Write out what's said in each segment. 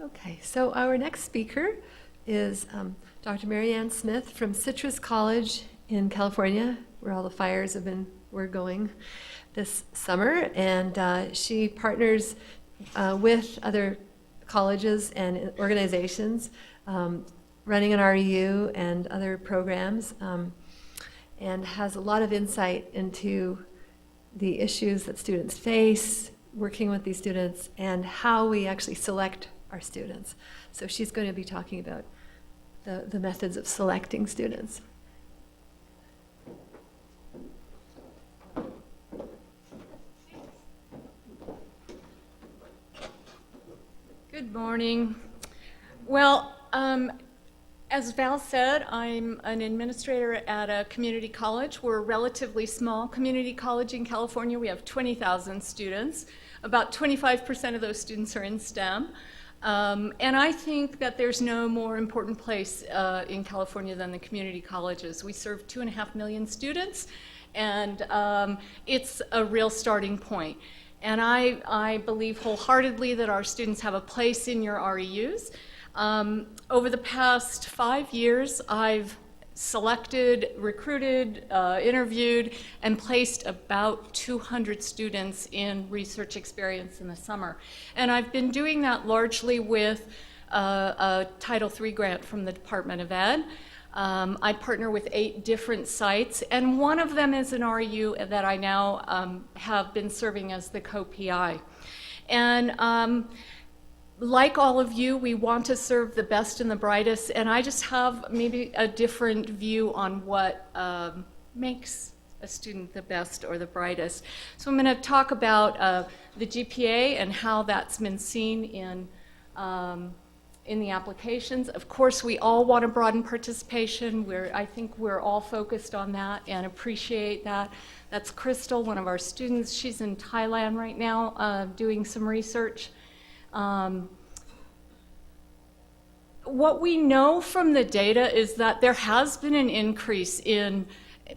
Okay, so our next speaker is Dr. Marianne Smith from Citrus College in California, where all the fires were going this summer, and she partners with other colleges and organizations running an REU and other programs, and has a lot of insight into the issues that students face, working with these students, and how we actually select our students. So she's going to be talking about the methods of selecting students. Good morning. Well, as Val said, I'm an administrator at a community college. We're a relatively small community college in California. We have 20,000 students. About 25% of those students are in STEM. And I think that there's no more important place in California than the community colleges. We serve 2.5 million students, and it's a real starting point. And I believe wholeheartedly that our students have a place in your REUs. Over the past 5 years, I've selected, recruited, interviewed, and placed about 200 students in research experience in the summer. And I've been doing that largely with a Title III grant from the Department of Ed. I partner with 8 different sites, and one of them is an REU that I now have been serving as the co-PI. And like all of you, we want to serve the best and the brightest, and I just have maybe a different view on what makes a student the best or the brightest. So I'm going to talk about the GPA and how that's been seen in the applications. Of course, we all want to broaden participation. I think we're all focused on that and appreciate that. That's Crystal, one of our students. She's in Thailand right now doing some research. What we know from the data is that there has been an increase in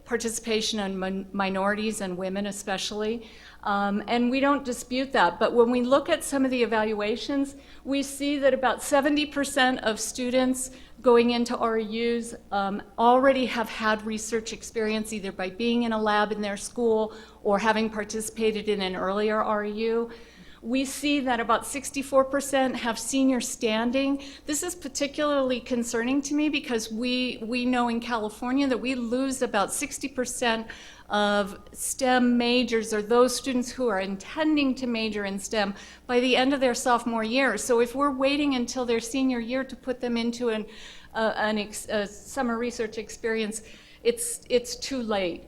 participation on minorities and women especially, and we don't dispute that. But when we look at some of the evaluations, we see that about 70% of students going into REUs already have had research experience, either by being in a lab in their school or having participated in an earlier REU. We see that about 64% have senior standing. This is particularly concerning to me because we know in California that we lose about 60% of STEM majors, or those students who are intending to major in STEM, by the end of their sophomore year. So if we're waiting until their senior year to put them into a summer research experience, it's too late.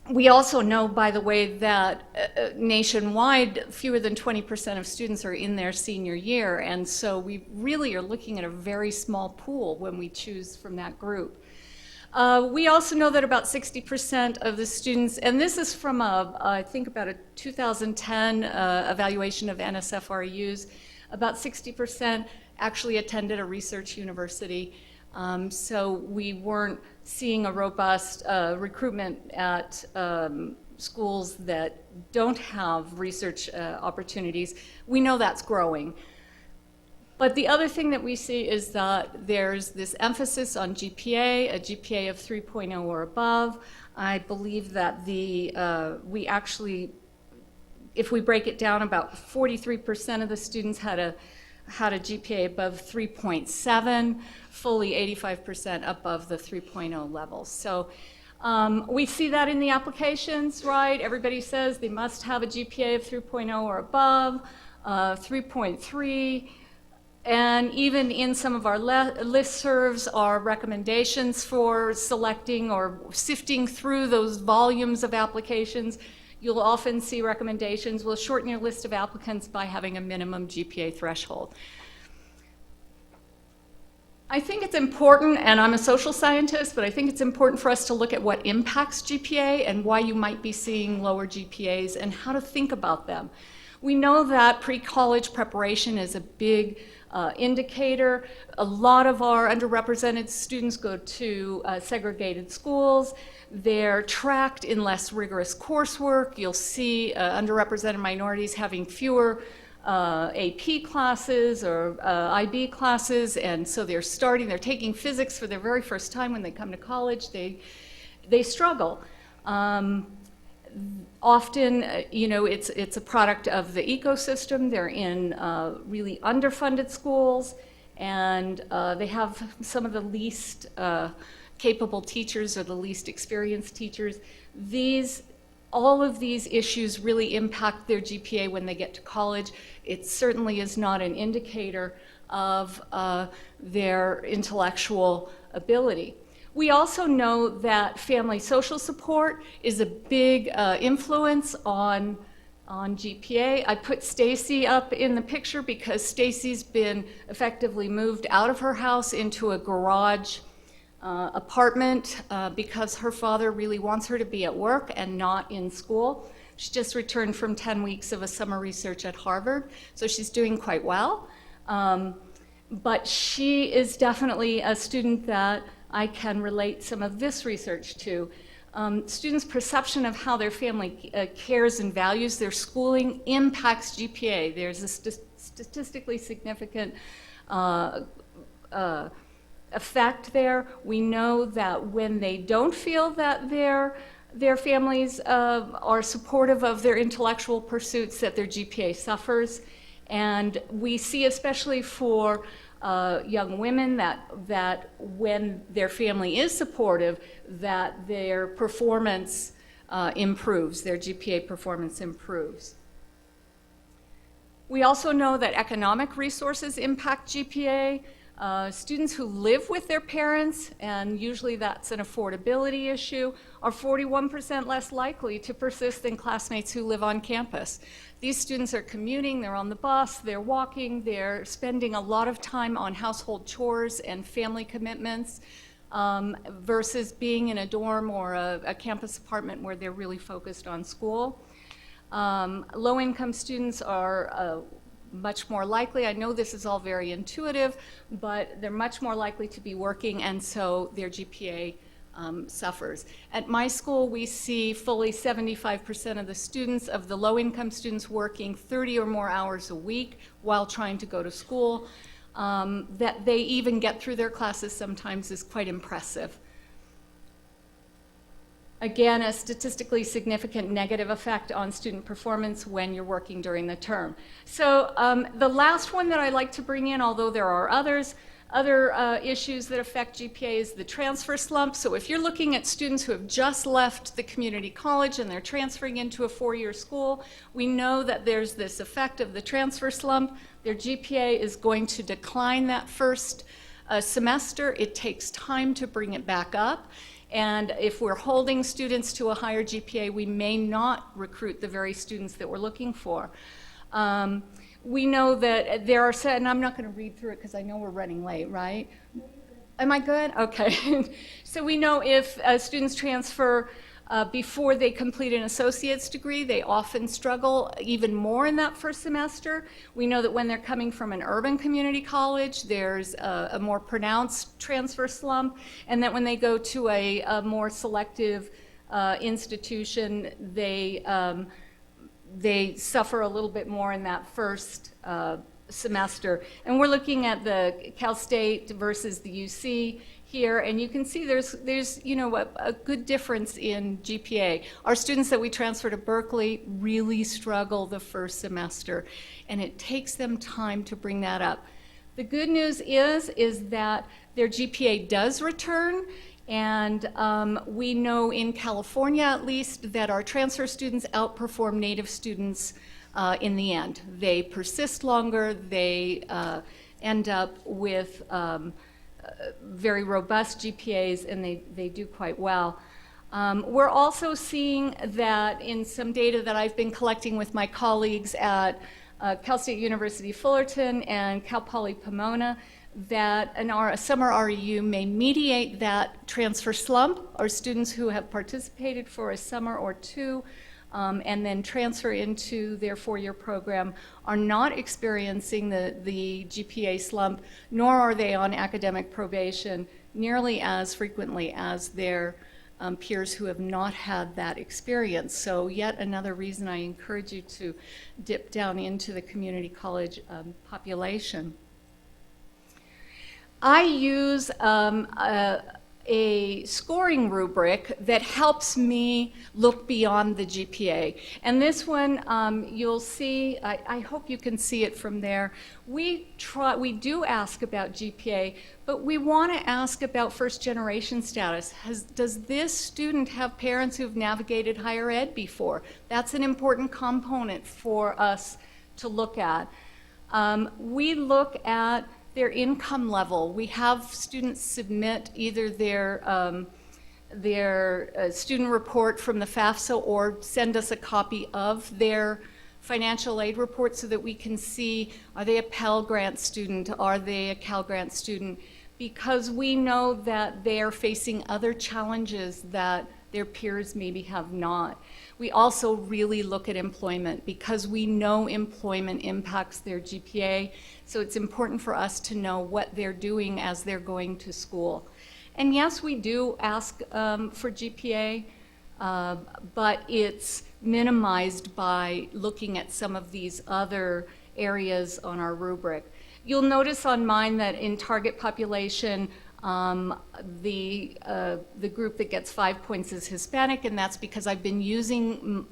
We also know, by the way, that nationwide, fewer than 20% of students are in their senior year, and so we really are looking at a very small pool when we choose from that group. We also know that about 60% of the students, and this is from I think about a 2010 evaluation of NSF REUs, about 60% actually attended a research university. So we weren't seeing a robust recruitment at schools that don't have research opportunities. We know that's growing. But the other thing that we see is that there's this emphasis on GPA, a GPA of 3.0 or above. I believe that we actually, if we break it down, about 43% of the students had a GPA above 3.7, fully 85% above the 3.0 levels. So we see that in the applications, right? Everybody says they must have a GPA of 3.0 or above, 3.3, and even in some of our listservs, our recommendations for selecting or sifting through those volumes of applications, you'll often see recommendations will shorten your list of applicants by having a minimum GPA threshold. I think it's important, and I'm a social scientist, but I think it's important for us to look at what impacts GPA and why you might be seeing lower GPAs and how to think about them. We know that pre-college preparation is a big indicator. A lot of our underrepresented students go to segregated schools. They're tracked in less rigorous coursework. You'll see underrepresented minorities having fewer AP classes or IB classes, and so they're taking physics for their very first time when they come to college. They struggle. Often, it's a product of the ecosystem. They're in really underfunded schools, and they have some of the least capable teachers or the least experienced teachers. All of these issues really impact their GPA when they get to college. It certainly is not an indicator of their intellectual ability. We also know that family social support is a big influence on GPA. I put Stacy up in the picture because Stacy's been effectively moved out of her house into a garage apartment because her father really wants her to be at work and not in school. She just returned from 10 weeks of a summer research at Harvard, so she's doing quite well. But she is definitely a student that I can relate some of this research to. Students' perception of how their family cares and values their schooling impacts GPA. There's a statistically significant effect there. We know that when they don't feel that their families are supportive of their intellectual pursuits, that their GPA suffers. And we see, especially for young women, that when their family is supportive, that their performance improves, their GPA performance improves. We also know that economic resources impact GPA. Students who live with their parents, and usually that's an affordability issue, are 41% less likely to persist than classmates who live on campus. These students are commuting, they're on the bus, they're walking, they're spending a lot of time on household chores and family commitments versus being in a dorm or a campus apartment where they're really focused on school. Low-income students are much more likely, I know this is all very intuitive, but they're much more likely to be working, and so their GPA suffers. At my school, we see fully 75% of the students, of the low-income students, working 30 or more hours a week while trying to go to school. That they even get through their classes sometimes is quite impressive. Again, a statistically significant negative effect on student performance when you're working during the term. So the last one that I like to bring in, although there are other issues that affect GPA, is the transfer slump. So if you're looking at students who have just left the community college and they're transferring into a four-year school, we know that there's this effect of the transfer slump. Their GPA is going to decline that first semester. It takes time to bring it back up. And if we're holding students to a higher GPA, we may not recruit the very students that we're looking for. We know that there are set, and I'm not going to read through it because I know we're running late, right? Am I good? Okay. So we know if students transfer before they complete an associate's degree, they often struggle even more in that first semester. We know that when they're coming from an urban community college, there's a more pronounced transfer slump, and that when they go to a more selective institution, they suffer a little bit more in that first semester. And we're looking at the Cal State versus the UC here, and you can see there's a good difference in GPA. Our students that we transfer to Berkeley really struggle the first semester, and it takes them time to bring that up. The good news is that their GPA does return, and we know in California at least that our transfer students outperform native students in the end. They persist longer, they end up with very robust GPAs, and they do quite well. We're also seeing that in some data that I've been collecting with my colleagues at Cal State University Fullerton and Cal Poly Pomona, that a summer REU may mediate that transfer slump, or students who have participated for a summer or two and then transfer into their four-year program are not experiencing the GPA slump, nor are they on academic probation nearly as frequently as their peers who have not had that experience. So yet another reason I encourage you to dip down into the community college population. I use a scoring rubric that helps me look beyond the GPA. And this one, you'll see, I hope you can see it from there. We do ask about GPA, but we want to ask about first generation status. Does this student have parents who've navigated higher ed before? That's an important component for us to look at. We look at their income level. We have students submit either their student report from the FAFSA or send us a copy of their financial aid report so that we can see, are they a Pell Grant student, are they a Cal Grant student, because we know that they are facing other challenges that their peers maybe have not. We also really look at employment because we know employment impacts their GPA, so it's important for us to know what they're doing as they're going to school. And yes, we do ask for GPA, but it's minimized by looking at some of these other areas on our rubric. You'll notice on mine that in target population, the group that gets 5 points is Hispanic, and that's because I've been using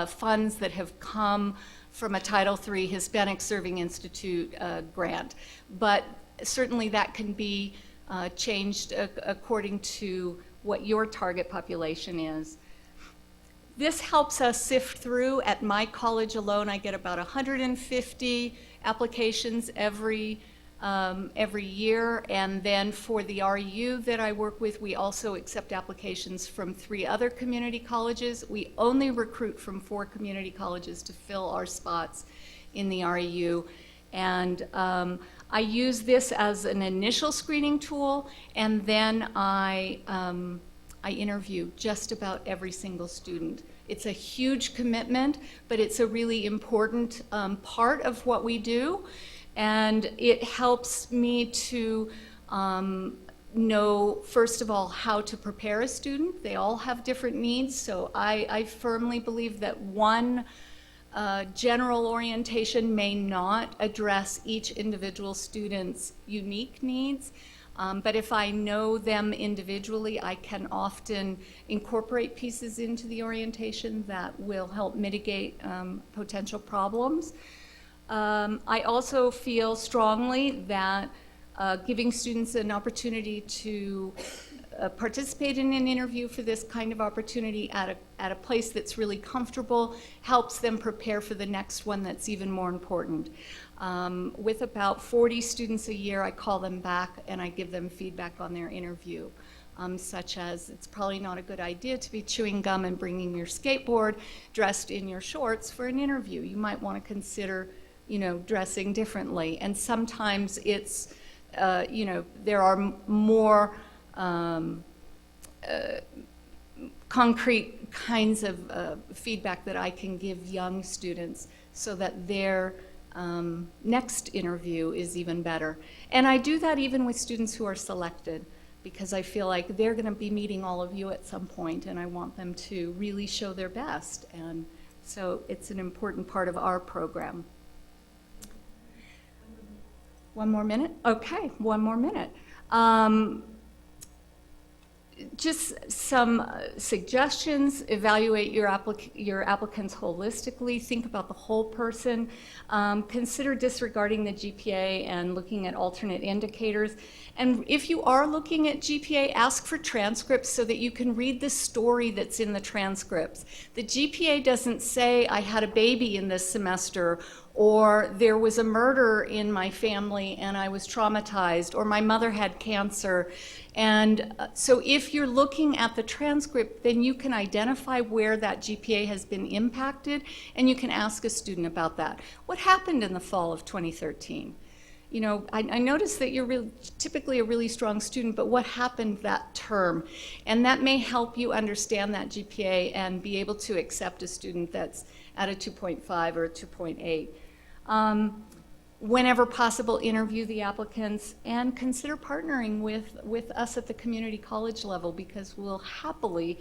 funds that have come from a Title III Hispanic Serving Institute grant. But certainly that can be changed according to what your target population is. This helps us sift through. At my college alone, I get about 150 applications every year, and then for the RU that I work with, we also accept applications from 3 other community colleges. We only recruit from 4 community colleges to fill our spots in the RU, and I use this as an initial screening tool, and then I interview just about every single student. It's a huge commitment, but it's a really important part of what we do. And it helps me to know, first of all, how to prepare a student. They all have different needs, so I firmly believe that one general orientation may not address each individual student's unique needs. But if I know them individually, I can often incorporate pieces into the orientation that will help mitigate potential problems. I also feel strongly that giving students an opportunity to participate in an interview for this kind of opportunity at a place that's really comfortable helps them prepare for the next one that's even more important. With about 40 students a year, I call them back and I give them feedback on their interview. Such as, it's probably not a good idea to be chewing gum and bringing your skateboard dressed in your shorts for an interview. You might want to consider, dressing differently. And sometimes it's, there are more concrete kinds of feedback that I can give young students so that their next interview is even better. And I do that even with students who are selected, because I feel like they're going to be meeting all of you at some point, and I want them to really show their best. And so it's an important part of our program. 1 more minute? Okay, 1 more minute. Just some suggestions. Evaluate your applicants holistically. Think about the whole person. Consider disregarding the GPA and looking at alternate indicators. And if you are looking at GPA, ask for transcripts so that you can read the story that's in the transcripts. The GPA doesn't say, I had a baby in this semester, or there was a murder in my family and I was traumatized, or my mother had cancer. And so if you're looking at the transcript, then you can identify where that GPA has been impacted, and you can ask a student about that. What happened in the fall of 2013? I noticed that you're typically a really strong student, but what happened that term? And that may help you understand that GPA and be able to accept a student that's at a 2.5 or a 2.8. whenever possible, interview the applicants and consider partnering with us at the community college level, because we'll happily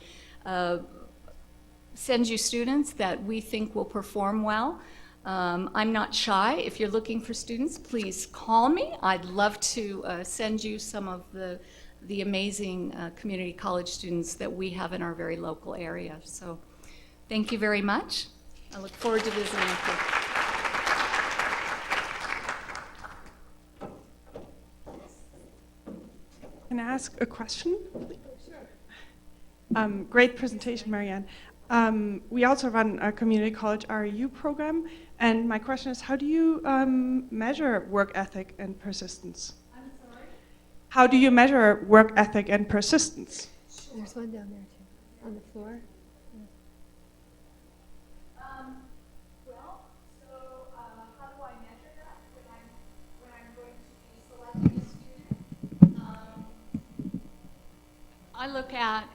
send you students that we think will perform well. I'm not shy. If you're looking for students, please call me. I'd love to send you some of the amazing community college students that we have in our very local area. So thank you very much. I look forward to visiting with you. Can I ask a question? Sure. Great presentation, Marianne. We also run a community college REU program, and my question is, how do you measure work ethic and persistence? I'm sorry? How do you measure work ethic and persistence? There's one down there too, on the floor. Well, so how do I measure that when I'm going to be selecting a student? I look at,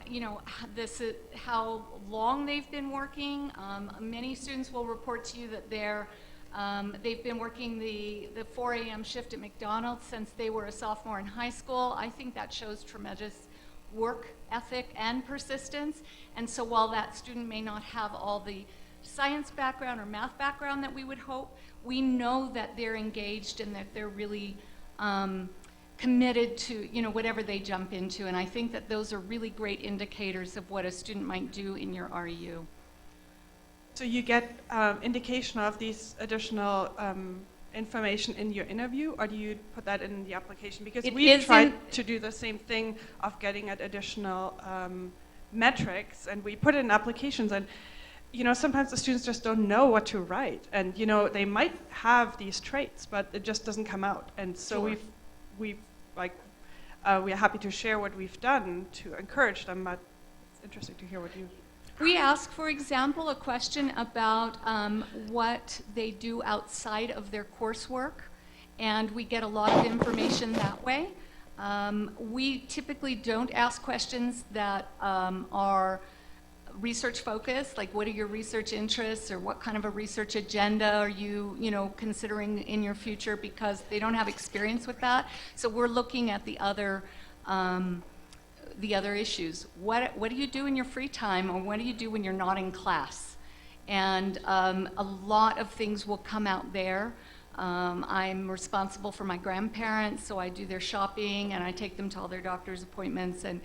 this is how long they've been working. Many students will report to you that they've been working the 4 a.m. shift at McDonald's since they were a sophomore in high school. I think that shows tremendous work ethic and persistence. And so while that student may not have all the science background or math background that we would hope, we know that they're engaged and that they're really committed to whatever they jump into. And I think that those are really great indicators of what a student might do in your REU. So you get indication of these additional information in your interview, or do you put that in the application? Because we've tried to do the same thing of getting at additional metrics, and we put it in applications, and sometimes the students just don't know what to write, and they might have these traits, but it just doesn't come out. And so Sure. we're happy to share what we've done to encourage them, but it's interesting to hear what you... We ask, for example, a question about what they do outside of their coursework, and we get a lot of information that way. We typically don't ask questions that are research focused, like what are your research interests or what kind of a research agenda are you, considering in your future, because they don't have experience with that. So we're looking at the other issues. What do you do in your free time, or what do you do when you're not in class? And a lot of things will come out there. I'm responsible for my grandparents, so I do their shopping and I take them to all their doctor's appointments, and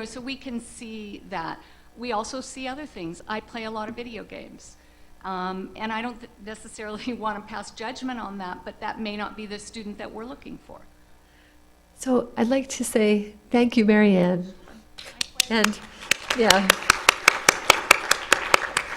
so we can see that. We also see other things. I play a lot of video games. And I don't necessarily want to pass judgment on that, but that may not be the student that we're looking for. So I'd like to say thank you, Marianne. And yeah.